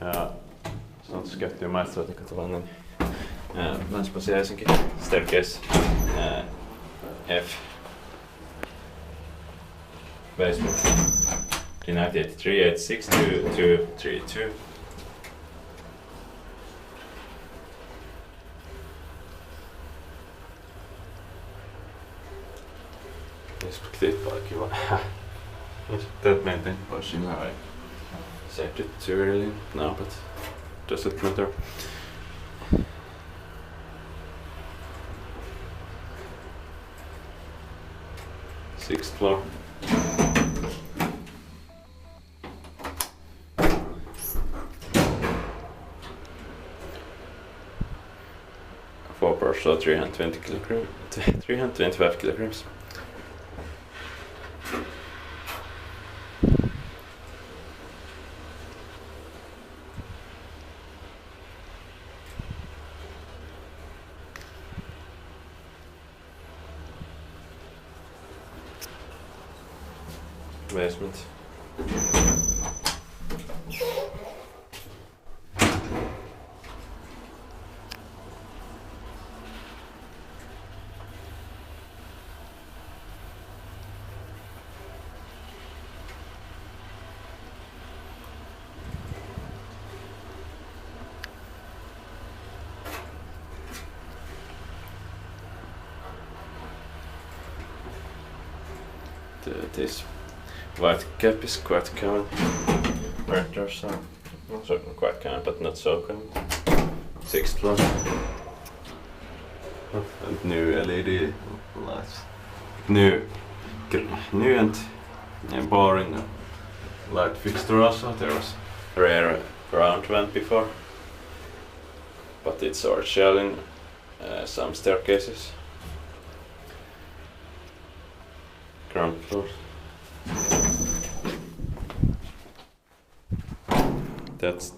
Ja så käyttiin Maistraatinkatu niin Länsi-Pasila Helsinki staircase F basement United 3862232. Perspektiivit var kiva. That maintain pushing I saved it too early now, but does it matter? Sixth floor. Four person, 320 kilograms, 325 kilograms. Basement. This white cap is quite common. Printers are also quite common, but not so common. Sixth floor. And new LED lights. New and boring light fixture also. There was rare round one before, but it's original in some staircases. Ground floor. That's